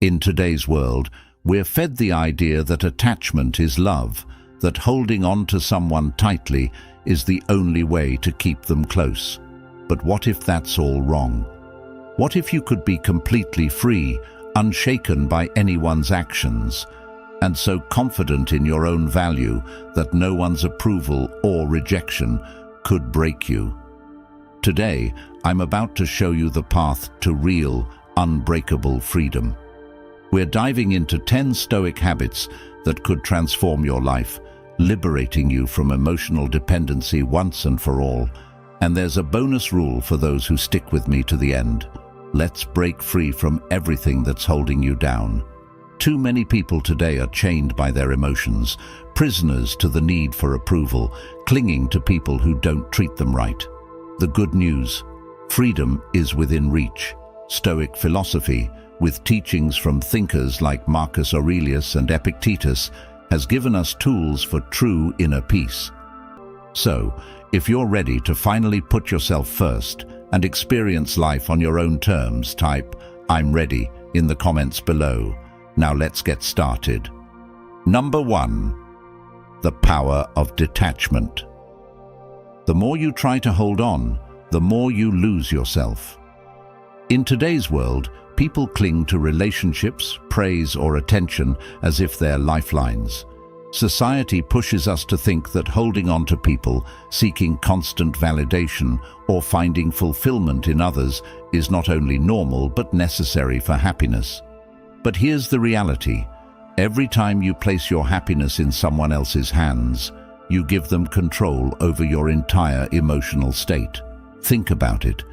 In today's world, we're fed the idea that attachment is love, that holding on to someone tightly is the only way to keep them close. But what if that's all wrong? What if you could be completely free, unshaken by anyone's actions, and so confident in your own value that no one's approval or rejection could break you? Today, I'm about to show you the path to real, unbreakable freedom. We're diving into 10 Stoic habits that could transform your life, liberating you from emotional dependency once and for all. And there's a bonus rule for those who stick with me to the end. Let's break free from everything that's holding you down. Too many people today are chained by their emotions, prisoners to the need for approval, clinging to people who don't treat them right. The good news: freedom is within reach. Stoic philosophy, with teachings from thinkers like Marcus Aurelius and Epictetus, has given us tools for true inner peace. So, if you're ready to finally put yourself first and experience life on your own terms, type "I'm ready" in the comments below. Now let's get started. Number 1. The power of detachment. The more you try to hold on, the more you lose yourself. In today's world, people cling to relationships, praise, or attention as if they're lifelines. Society pushes us to think that holding on to people, seeking constant validation, or finding fulfillment in others is not only normal but necessary for happiness. But here's the reality: every time you place your happiness in someone else's hands, you give them control over your entire emotional state. Think about it.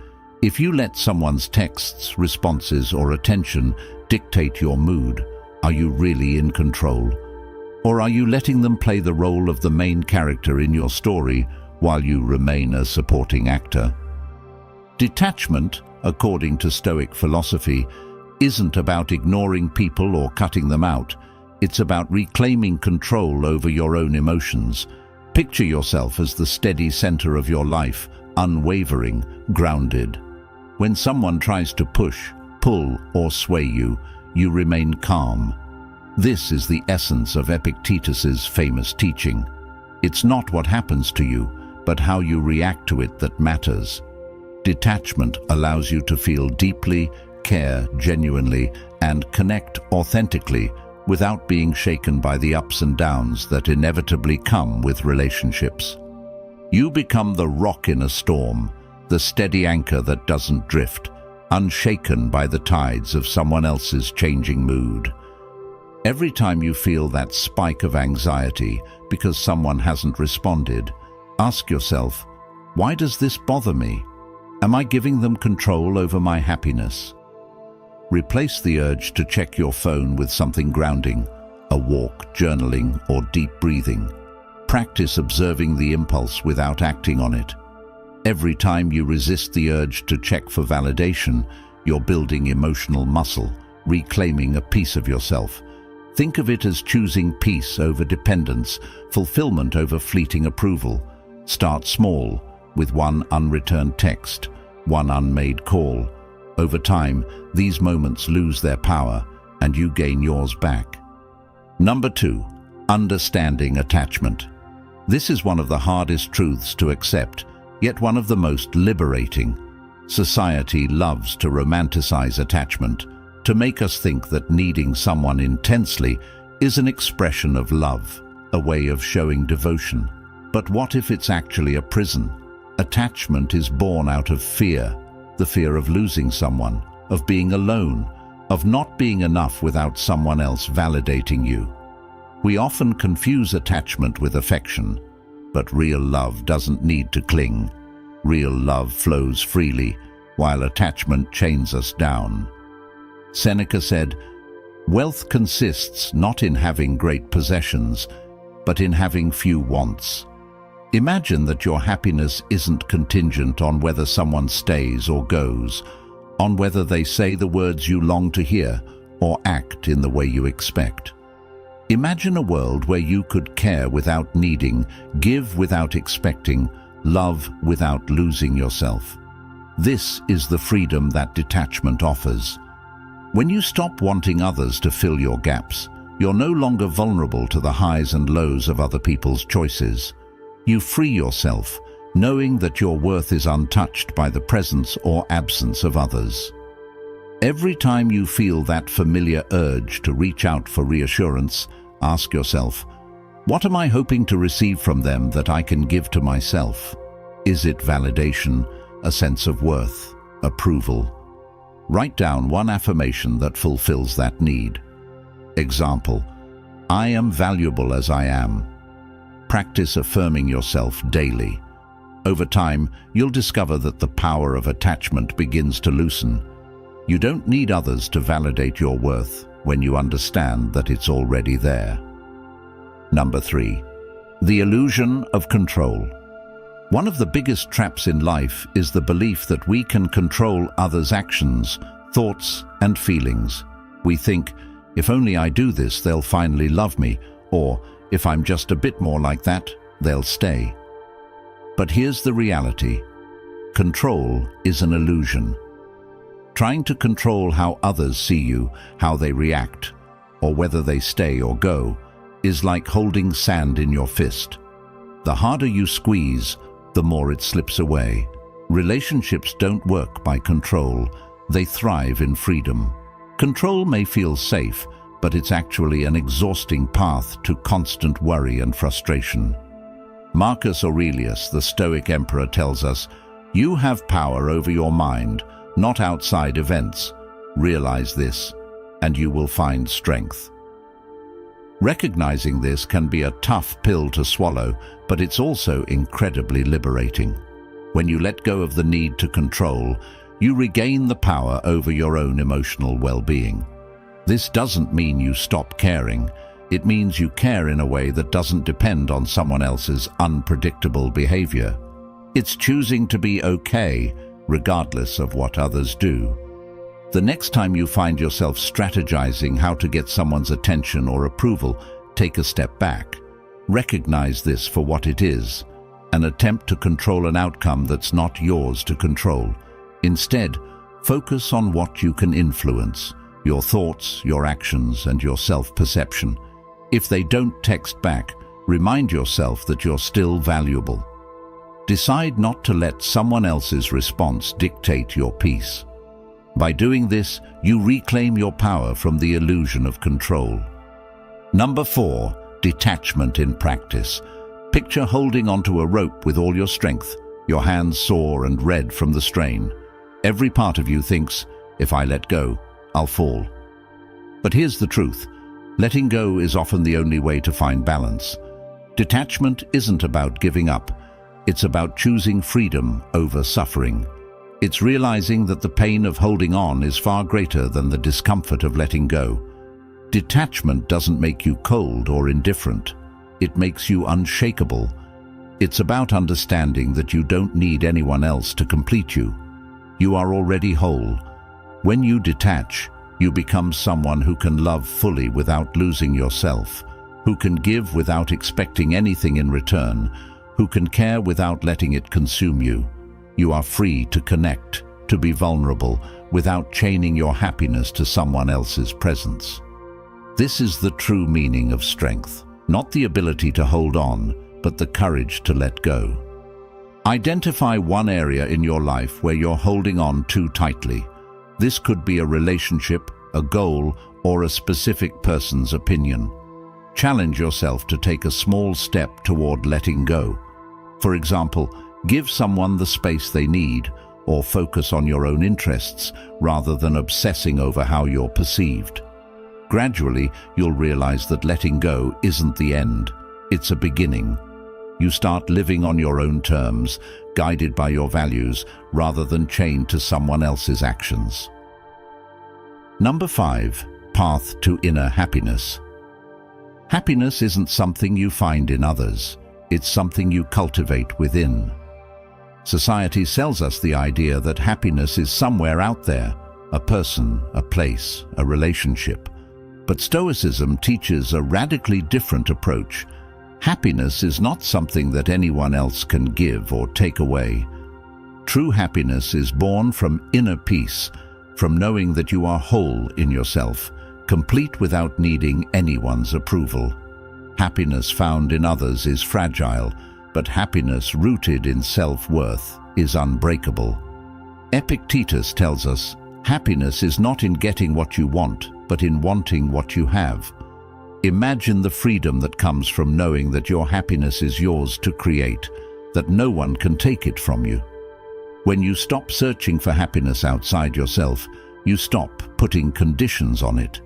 If you let someone's texts, responses, or attention dictate your mood, are you really in control? Or are you letting them play the role of the main character in your story while you remain a supporting actor? Detachment, according to Stoic philosophy, isn't about ignoring people or cutting them out. It's about reclaiming control over your own emotions. Picture yourself as the steady center of your life, unwavering, grounded. When someone tries to push, pull, or sway you, you remain calm. This is the essence of Epictetus's famous teaching. It's not what happens to you, but how you react to it that matters. Detachment allows you to feel deeply, care genuinely, and connect authentically without being shaken by the ups and downs that inevitably come with relationships. You become the rock in a storm, the steady anchor that doesn't drift, unshaken by the tides of someone else's changing mood. Every time you feel that spike of anxiety because someone hasn't responded, ask yourself, why does this bother me? Am I giving them control over my happiness? Replace the urge to check your phone with something grounding, a walk, journaling, or deep breathing. Practice observing the impulse without acting on it. Every time you resist the urge to check for validation, you're building emotional muscle, reclaiming a piece of yourself. Think of it as choosing peace over dependence, fulfillment over fleeting approval. Start small, with one unreturned text, one unmade call. Over time, these moments lose their power, and you gain yours back. Number 2. Understanding attachment. This is one of the hardest truths to accept, yet one of the most liberating. Society loves to romanticize attachment, to make us think that needing someone intensely is an expression of love, a way of showing devotion. But what if it's actually a prison? Attachment is born out of fear, the fear of losing someone, of being alone, of not being enough without someone else validating you. We often confuse attachment with affection, but real love doesn't need to cling. Real love flows freely, while attachment chains us down. Seneca said, "Wealth consists not in having great possessions, but in having few wants." Imagine that your happiness isn't contingent on whether someone stays or goes, on whether they say the words you long to hear or act in the way you expect. Imagine a world where you could care without needing, give without expecting, love without losing yourself. This is the freedom that detachment offers. When you stop wanting others to fill your gaps, you're no longer vulnerable to the highs and lows of other people's choices. You free yourself, knowing that your worth is untouched by the presence or absence of others. Every time you feel that familiar urge to reach out for reassurance, ask yourself, what am I hoping to receive from them that I can give to myself? Is it validation, a sense of worth, approval? Write down one affirmation that fulfills that need. Example, I am valuable as I am. Practice affirming yourself daily. Over time, you'll discover that the power of attachment begins to loosen. You don't need others to validate your worth when you understand that it's already there. Number 3. The illusion of control. One of the biggest traps in life is the belief that we can control others' actions, thoughts, and feelings. We think, if only I do this, they'll finally love me, or if I'm just a bit more like that, they'll stay. But here's the reality. Control is an illusion. Trying to control how others see you, how they react, or whether they stay or go, is like holding sand in your fist. The harder you squeeze, the more it slips away. Relationships don't work by control. They thrive in freedom. Control may feel safe, but it's actually an exhausting path to constant worry and frustration. Marcus Aurelius, the Stoic emperor, tells us, "You have power over your mind, not outside events. Realize this, and you will find strength." Recognizing this can be a tough pill to swallow, but it's also incredibly liberating. When you let go of the need to control, you regain the power over your own emotional well-being. This doesn't mean you stop caring. It means you care in a way that doesn't depend on someone else's unpredictable behavior. It's choosing to be okay, regardless of what others do. The next time you find yourself strategizing how to get someone's attention or approval, take a step back. Recognize this for what it is, an attempt to control an outcome that's not yours to control. Instead, focus on what you can influence, your thoughts, your actions, and your self-perception. If they don't text back, remind yourself that you're still valuable. Decide not to let someone else's response dictate your peace. By doing this, you reclaim your power from the illusion of control. Number 4. Detachment in practice. Picture holding onto a rope with all your strength, your hands sore and red from the strain. Every part of you thinks, if I let go, I'll fall. But here's the truth. Letting go is often the only way to find balance. Detachment isn't about giving up. It's about choosing freedom over suffering. It's realizing that the pain of holding on is far greater than the discomfort of letting go. Detachment doesn't make you cold or indifferent. It makes you unshakable. It's about understanding that you don't need anyone else to complete you. You are already whole. When you detach, you become someone who can love fully without losing yourself, who can give without expecting anything in return, who can care without letting it consume you. You are free to connect, to be vulnerable, without chaining your happiness to someone else's presence. This is the true meaning of strength, not the ability to hold on, but the courage to let go. Identify one area in your life where you're holding on too tightly. This could be a relationship, a goal, or a specific person's opinion. Challenge yourself to take a small step toward letting go. For example, give someone the space they need, or focus on your own interests rather than obsessing over how you're perceived. Gradually, you'll realize that letting go isn't the end, it's a beginning. You start living on your own terms, guided by your values, rather than chained to someone else's actions. Number 5. Path to inner happiness. Happiness isn't something you find in others, it's something you cultivate within. Society sells us the idea that happiness is somewhere out there, a person, a place, a relationship. But Stoicism teaches a radically different approach. Happiness is not something that anyone else can give or take away. True happiness is born from inner peace, from knowing that you are whole in yourself, complete without needing anyone's approval. Happiness found in others is fragile, but happiness rooted in self-worth is unbreakable. Epictetus tells us, happiness is not in getting what you want, but in wanting what you have. Imagine the freedom that comes from knowing that your happiness is yours to create, that no one can take it from you. When you stop searching for happiness outside yourself, you stop putting conditions on it.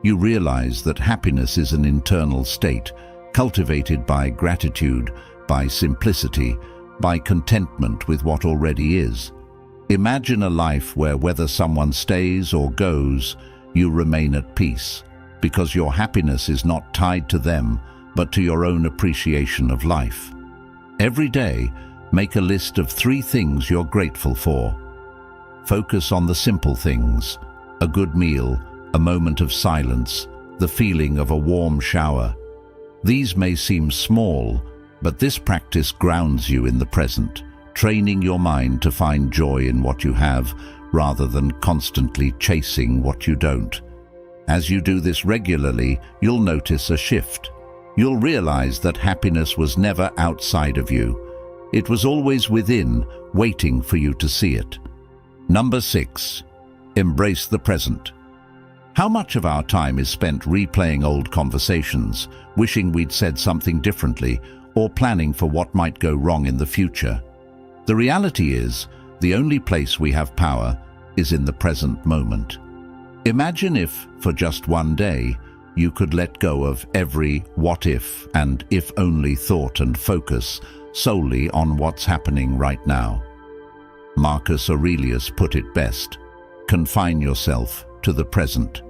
You realize that happiness is an internal state, cultivated by gratitude, by simplicity, by contentment with what already is. Imagine a life where whether someone stays or goes, you remain at peace, because your happiness is not tied to them, but to your own appreciation of life. Every day, make a list of 3 things you're grateful for. Focus on the simple things: a good meal, a moment of silence, the feeling of a warm shower. These may seem small, but this practice grounds you in the present, training your mind to find joy in what you have, rather than constantly chasing what you don't. As you do this regularly, you'll notice a shift. You'll realize that happiness was never outside of you. It was always within, waiting for you to see it. Number 6. Embrace the present. How much of our time is spent replaying old conversations, wishing we'd said something differently, or planning for what might go wrong in the future? The reality is, the only place we have power is in the present moment. Imagine if, for just one day, you could let go of every what if and if only thought and focus solely on what's happening right now. Marcus Aurelius put it best: confine yourself to the present.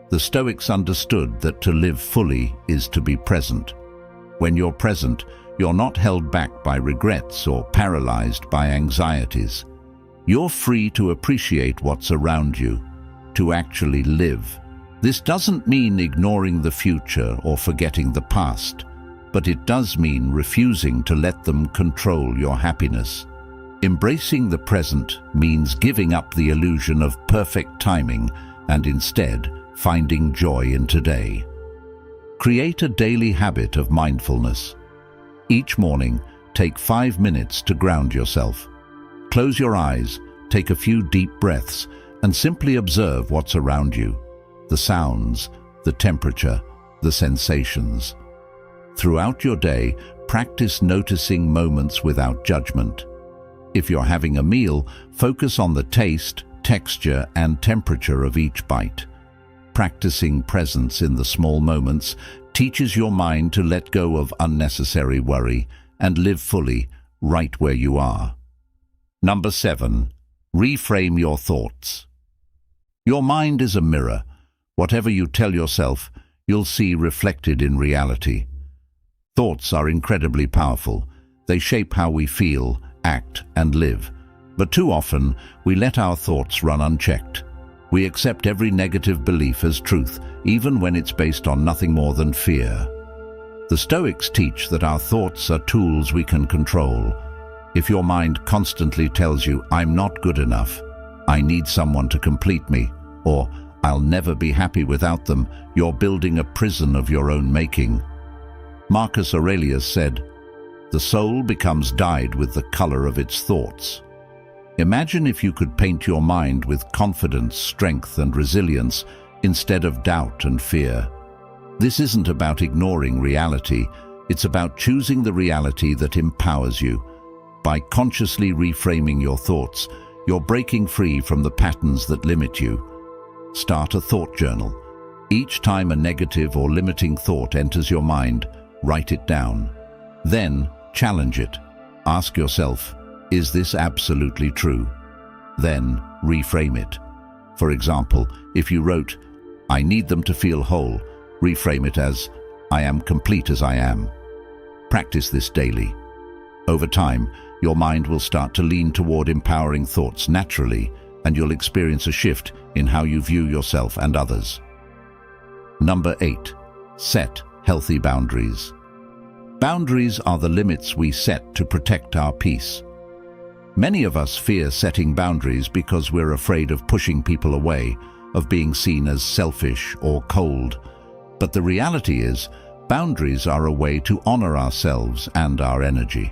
The Stoics understood that to live fully is to be present. When you're present, you're not held back by regrets or paralyzed by anxieties. You're free to appreciate what's around you, to actually live. This doesn't mean ignoring the future or forgetting the past, but it does mean refusing to let them control your happiness. Embracing the present means giving up the illusion of perfect timing and instead finding joy in today. Create a daily habit of mindfulness. Each morning, take 5 minutes to ground yourself. Close your eyes, take a few deep breaths, and simply observe what's around you: the sounds, the temperature, the sensations. Throughout your day, practice noticing moments without judgment. If you're having a meal, focus on the taste, texture, and temperature of each bite. Practicing presence in the small moments teaches your mind to let go of unnecessary worry and live fully right where you are. Number 7. Reframe your thoughts. Your mind is a mirror. Whatever you tell yourself, you'll see reflected in reality. Thoughts are incredibly powerful. They shape how we feel, act, and live. But too often, we let our thoughts run unchecked. We accept every negative belief as truth, even when it's based on nothing more than fear. The Stoics teach that our thoughts are tools we can control. If your mind constantly tells you, "I'm not good enough," "I need someone to complete me," or "I'll never be happy without them," you're building a prison of your own making. Marcus Aurelius said, "The soul becomes dyed with the color of its thoughts." Imagine if you could paint your mind with confidence, strength, and resilience instead of doubt and fear. This isn't about ignoring reality. It's about choosing the reality that empowers you. By consciously reframing your thoughts, you're breaking free from the patterns that limit you. Start a thought journal. Each time a negative or limiting thought enters your mind, write it down. Then, challenge it. Ask yourself, is this absolutely true? Then, reframe it. For example, if you wrote, "I need them to feel whole," reframe it as, "I am complete as I am." Practice this daily. Over time, your mind will start to lean toward empowering thoughts naturally, and you'll experience a shift in how you view yourself and others. Number 8. Set healthy boundaries. Boundaries are the limits we set to protect our peace. Many of us fear setting boundaries because we're afraid of pushing people away, of being seen as selfish or cold. But the reality is, boundaries are a way to honor ourselves and our energy.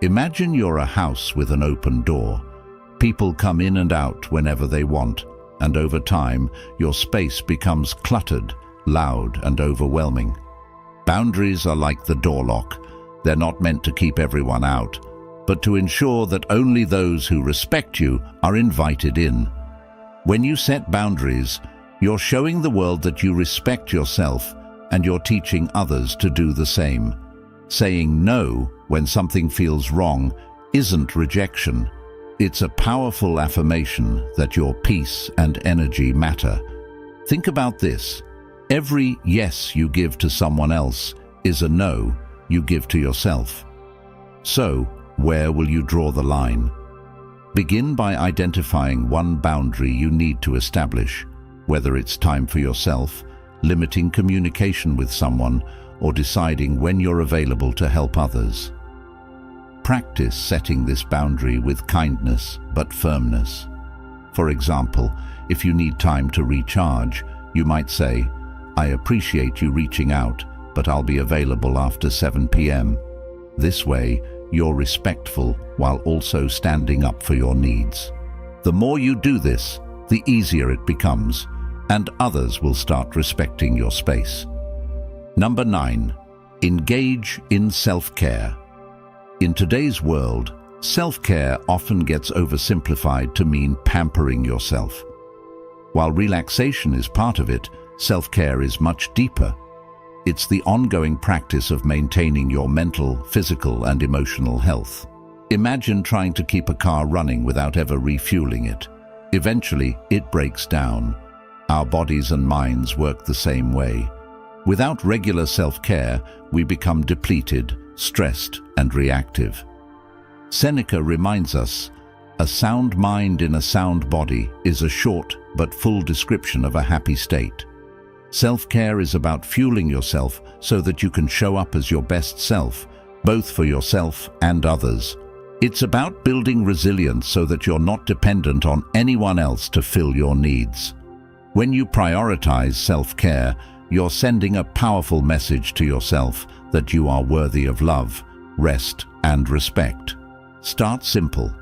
Imagine you're a house with an open door. People come in and out whenever they want, and over time, your space becomes cluttered, loud, and overwhelming. Boundaries are like the door lock. They're not meant to keep everyone out, but to ensure that only those who respect you are invited in. When you set boundaries, you're showing the world that you respect yourself, and you're teaching others to do the same. Saying no when something feels wrong isn't rejection. It's a powerful affirmation that your peace and energy matter. Think about this. Every yes you give to someone else is a no you give to yourself. So, where will you draw the line? Begin by identifying one boundary you need to establish, whether it's time for yourself, limiting communication with someone, or deciding when you're available to help others. Practice setting this boundary with kindness but firmness. For example, if you need time to recharge, you might say, "I appreciate you reaching out, but I'll be available after 7 p.m. This way, you're respectful while also standing up for your needs. The more you do this, the easier it becomes, and others will start respecting your space. Number 9. Engage in self-care. In today's world, self-care often gets oversimplified to mean pampering yourself. While relaxation is part of it, self-care is much deeper. It's the ongoing practice of maintaining your mental, physical, and emotional health. Imagine trying to keep a car running without ever refueling it. Eventually, it breaks down. Our bodies and minds work the same way. Without regular self-care, we become depleted, stressed, and reactive. Seneca reminds us, "A sound mind in a sound body is a short but full description of a happy state." Self-care is about fueling yourself so that you can show up as your best self, both for yourself and others. It's about building resilience so that you're not dependent on anyone else to fill your needs. When you prioritize self-care, you're sending a powerful message to yourself that you are worthy of love, rest, and respect. Start simple.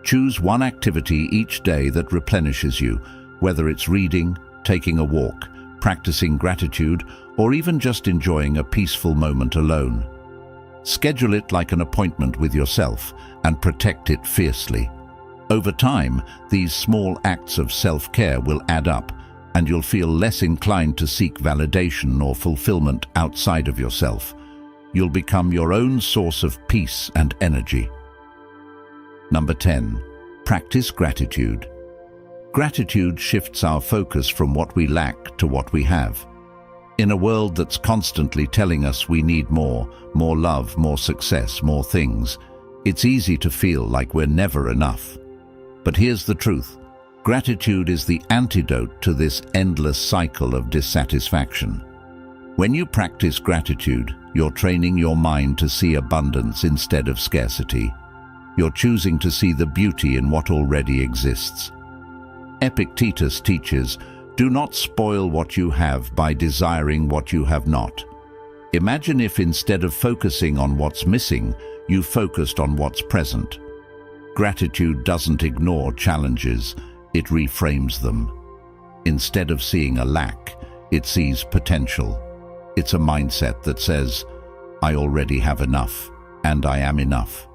Choose one activity each day that replenishes you, whether it's reading, taking a walk, practicing gratitude, or even just enjoying a peaceful moment alone. Schedule it like an appointment with yourself and protect it fiercely. Over time, these small acts of self-care will add up, and you'll feel less inclined to seek validation or fulfillment outside of yourself. You'll become your own source of peace and energy. Number 10. Practice gratitude. Gratitude shifts our focus from what we lack to what we have. In a world that's constantly telling us we need more love, more success, more things, it's easy to feel like we're never enough. But here's the truth. Gratitude is the antidote to this endless cycle of dissatisfaction. When you practice gratitude, you're training your mind to see abundance instead of scarcity. You're choosing to see the beauty in what already exists. Epictetus teaches, "Do not spoil what you have by desiring what you have not." Imagine if instead of focusing on what's missing, you focused on what's present. Gratitude doesn't ignore challenges, it reframes them. Instead of seeing a lack, it sees potential. It's a mindset that says, "I already have enough, and I am enough."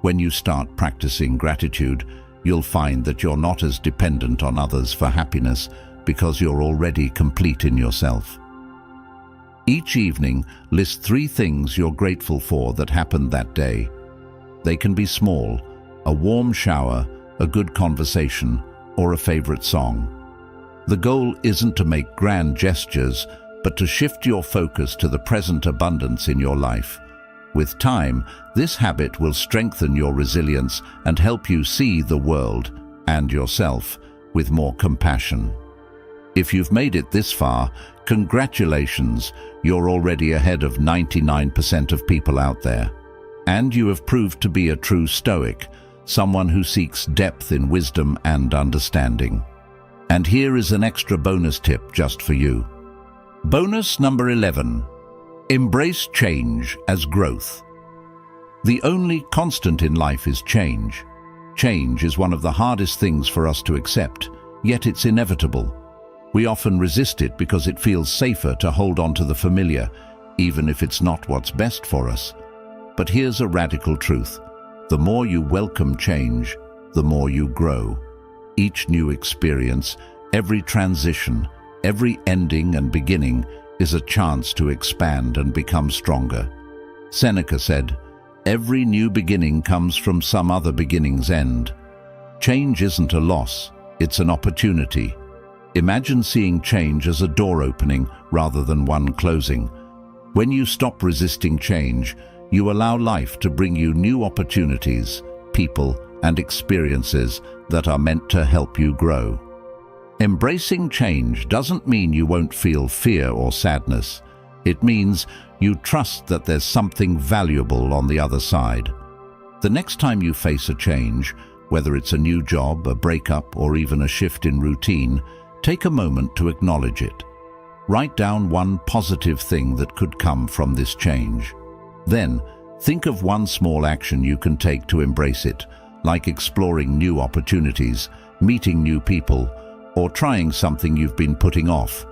When you start practicing gratitude, you'll find that you're not as dependent on others for happiness because you're already complete in yourself. Each evening, list 3 things you're grateful for that happened that day. They can be small: a warm shower, a good conversation, or a favorite song. The goal isn't to make grand gestures, but to shift your focus to the present abundance in your life. With time, this habit will strengthen your resilience and help you see the world and yourself with more compassion. If you've made it this far, congratulations, you're already ahead of 99% of people out there. And you have proved to be a true Stoic, someone who seeks depth in wisdom and understanding. And here is an extra bonus tip just for you. Bonus number 11. Embrace change as growth. The only constant in life is change. Change is one of the hardest things for us to accept, yet it's inevitable. We often resist it because it feels safer to hold on to the familiar, even if it's not what's best for us. But here's a radical truth. The more you welcome change, the more you grow. Each new experience, every transition, every ending and beginning is a chance to expand and become stronger. Seneca said, "Every new beginning comes from some other beginning's end." Change isn't a loss, it's an opportunity. Imagine seeing change as a door opening rather than one closing. When you stop resisting change, you allow life to bring you new opportunities, people, and experiences that are meant to help you grow. Embracing change doesn't mean you won't feel fear or sadness. It means you trust that there's something valuable on the other side. The next time you face a change, whether it's a new job, a breakup, or even a shift in routine, take a moment to acknowledge it. Write down one positive thing that could come from this change. Then, think of one small action you can take to embrace it, like exploring new opportunities, meeting new people, or trying something you've been putting off.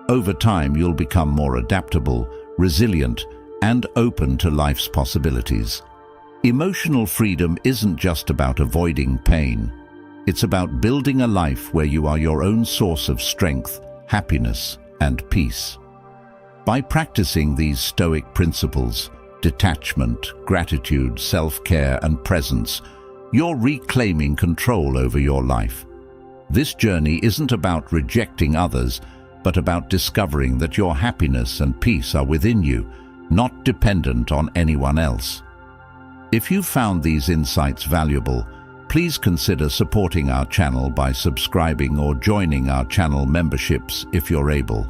Over time, you'll become more adaptable, resilient, and open to life's possibilities. Emotional freedom isn't just about avoiding pain. It's about building a life where you are your own source of strength, happiness, and peace. By practicing these Stoic principles, detachment, gratitude, self-care, and presence, you're reclaiming control over your life. This journey isn't about rejecting others, but about discovering that your happiness and peace are within you, not dependent on anyone else. If you found these insights valuable, please consider supporting our channel by subscribing or joining our channel memberships if you're able.